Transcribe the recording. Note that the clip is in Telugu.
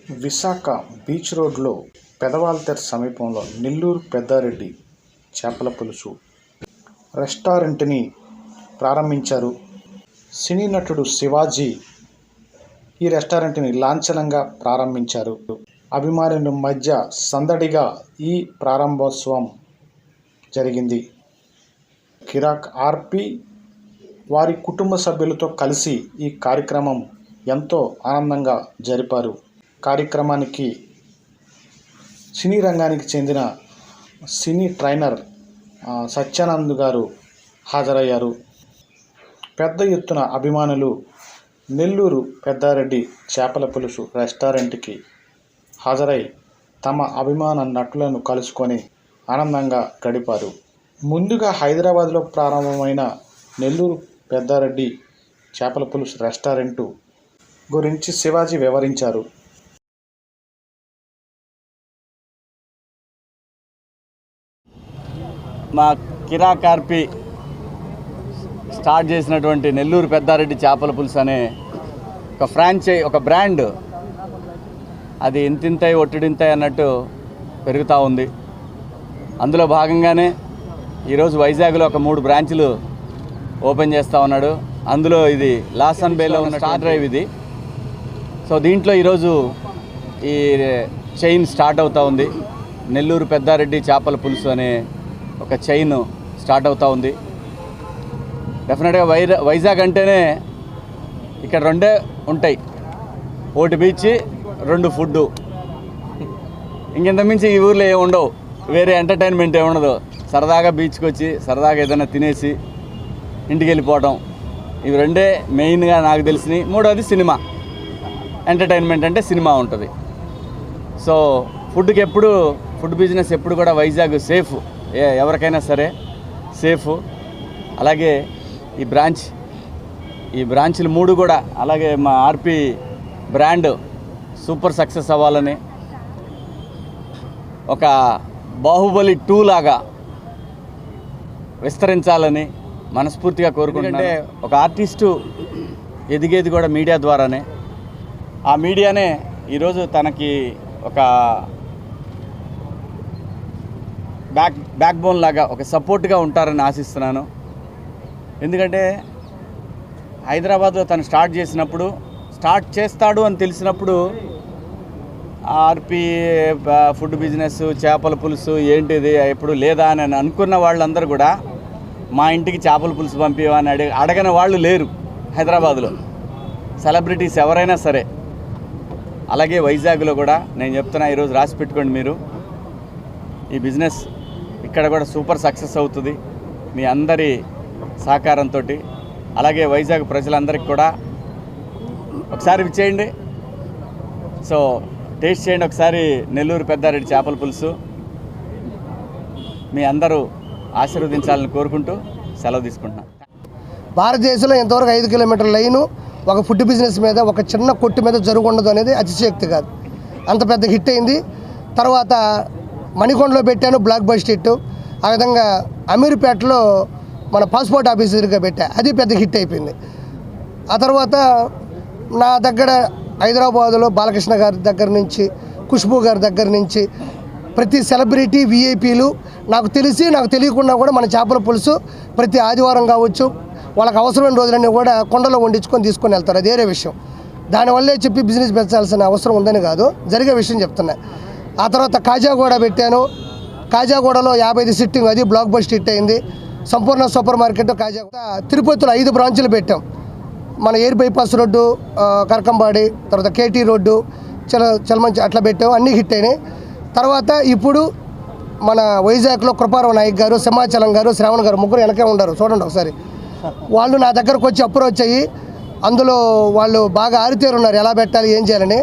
విశాఖ బీచ్ రోడ్లో పెదవాల్తెర సమీపంలో నెల్లూరు పెద్దారెడ్డి చేపల పులుసు రెస్టారెంట్ని ప్రారంభించారు. సినీ నటుడు శివాజీ ఈ రెస్టారెంట్ని లాంఛనంగా ప్రారంభించారు. అభిమానుల మధ్య సందడిగా ఈ ప్రారంభోత్సవం జరిగింది. కిరాక్ ఆర్పి వారి కుటుంబ సభ్యులతో కలిసి ఈ కార్యక్రమం ఎంతో ఆనందంగా జరిపారు. కార్యక్రమానికి సినీ రంగానికి చెందిన సినీ ట్రైనర్ సత్యానంద్ గారు హాజరయ్యారు. పెద్ద ఎత్తున అభిమానులు నెల్లూరు పెద్దారెడ్డి చేపల పులుసు రెస్టారెంట్కి హాజరై తమ అభిమాన నటులను కలుసుకొని ఆనందంగా గడిపారు. ముందుగా హైదరాబాద్లో ప్రారంభమైన నెల్లూరు పెద్దారెడ్డి చేపల పులుసు రెస్టారెంటు గురించి శివాజీ వివరించారు. మా కిరాక్ ఆర్పి స్టార్ట్ చేసినటువంటి నెల్లూరు పెద్దారెడ్డి చేపల పులుసు అనే ఒక బ్రాండ్ అది ఇంతింతై ఒట్టిడింతై అన్నట్టు పెరుగుతూ ఉంది. అందులో భాగంగానే ఈరోజు వైజాగ్లో ఒక 3 బ్రాంచ్లు ఓపెన్ చేస్తూ ఉన్నాడు. అందులో ఇది లాసన్ బేలో ఉన్న స్టార్ డ్రైవ్ ఇది. సో దీంట్లో ఈరోజు ఈ చైన్ స్టార్ట్ అవుతూ ఉంది. నెల్లూరు పెద్దారెడ్డి చేపల పులుసు అనే ఒక చైన్ స్టార్ట్ అవుతూ ఉంది. డెఫినెట్గా వైజాగ్ అంటేనే ఇక్కడ 2 ఉంటాయి, 1 బీచ్ 2 ఫుడ్డు. ఇంకెంత మించి ఈ ఊర్లో ఏమి ఉండవు, వేరే ఎంటర్టైన్మెంట్ ఏమి ఉండదు. సరదాగా బీచ్కి వచ్చి సరదాగా ఏదైనా తినేసి ఇంటికి వెళ్ళిపోవడం, ఇవి 2 మెయిన్గా నాకు తెలిసినవి. 3వది సినిమా, ఎంటర్టైన్మెంట్ అంటే సినిమా ఉంటుంది. సో ఫుడ్ బిజినెస్ ఎప్పుడు కూడా వైజాగ్ సేఫ్, ఎవరికైనా సరే సేఫ్. అలాగే ఈ బ్రాంచ్లు 3 కూడా అలాగే మా ఆర్పి బ్రాండ్ సూపర్ సక్సెస్ అవ్వాలని, ఒక బాహుబలి 2 లాగా విస్తరించాలని మనస్ఫూర్తిగా కోరుకుంటుంటే, ఒక ఆర్టిస్టు ఎదిగేది కూడా మీడియా ద్వారానే. ఆ మీడియానే ఈరోజు తనకి ఒక బ్యాక్ బోన్ లాగా ఒక సపోర్ట్గా ఉంటారని ఆశిస్తున్నాను. ఎందుకంటే హైదరాబాద్లో తను స్టార్ట్ చేస్తాడు అని తెలిసినప్పుడు ఆర్పి ఫుడ్ బిజినెస్ చేపల పులుసు ఏంటిది ఎప్పుడు లేదా అని అనుకున్న వాళ్ళందరూ కూడా మా ఇంటికి చేపల పులుసు పంపివని అడగని వాళ్ళు లేరు హైదరాబాద్లో, సెలబ్రిటీస్ ఎవరైనా సరే. అలాగే వైజాగ్లో కూడా నేను చెప్తున్నా, ఈరోజు రాసి పెట్టుకోండి మీరు, ఈ బిజినెస్ ఇక్కడ కూడా సూపర్ సక్సెస్ అవుతుంది మీ అందరి సహకారంతో. అలాగే వైజాగ్ ప్రజలందరికీ కూడా ఒకసారి విచ్చేయండి. సో టేస్ట్ చేయండి ఒకసారి నెల్లూరు పెద్దారెడ్డి చేపల పులుసు. మీ అందరూ ఆశీర్వదించాలని కోరుకుంటూ సెలవు తీసుకుంటున్నాను. భారతదేశంలో ఇంతవరకు 5 కిలోమీటర్ల లైను ఒక ఫుడ్ బిజినెస్ మీద, ఒక చిన్న కొట్టు మీద జరుగుండదు అనేది అతిశయోక్తి కాదు. అంత పెద్ద హిట్ అయింది. తర్వాత మణికొండలో పెట్టాను, బ్లాక్ బస్టర్ హిట్. ఆ విధంగా అమీర్పేటలో మన పాస్పోర్ట్ ఆఫీసర్గా పెట్టా, అది పెద్ద హిట్ అయిపోయింది. ఆ తర్వాత నా దగ్గర హైదరాబాదులో బాలకృష్ణ గారి దగ్గర నుంచి, ఖుష్బూ గారి దగ్గర నుంచి ప్రతి సెలబ్రిటీ విఐపీలు నాకు తెలియకుండా కూడా మన చేపల పులుసు ప్రతి ఆదివారం కావచ్చు వాళ్ళకి అవసరమైన రోజులన్నీ కూడా కొండలో వండించుకొని తీసుకొని వెళ్తారు. అది వేరే విషయం. దానివల్లే చెప్పి బిజినెస్ పెంచాల్సిన అవసరం ఉందని కాదు, జరిగే విషయం చెప్తున్నా. ఆ తర్వాత కాజాగూడ పెట్టాను. కాజాగూడలో 50 సిట్టింగ్, అది బ్లాక్ బస్టర్ హిట్ అయింది. సంపూర్ణ సూపర్ మార్కెట్ కాజాగూడ. తిరుపతిలో 5 బ్రాంచులు పెట్టాం. మన ఎయిర్ బైపాస్ రోడ్డు, కరకంబాడి, తర్వాత కేటీ రోడ్డు, చలమంచి అట్లా పెట్టాం, అన్నీ హిట్ అయినాయి. తర్వాత ఇప్పుడు మన వైజాగ్లో కృపారావు నాయక్ గారు, సింహాచలం గారు, శ్రావణ్ గారు, ముగ్గురు వెనకే ఉన్నారు, చూడండి ఒకసారి. వాళ్ళు నా దగ్గరకు వచ్చి అప్రోచ్ అయ్యి అందులో వాళ్ళు బాగా ఆరితేరున్నారు ఎలా పెట్టాలి ఏం చేయాలని.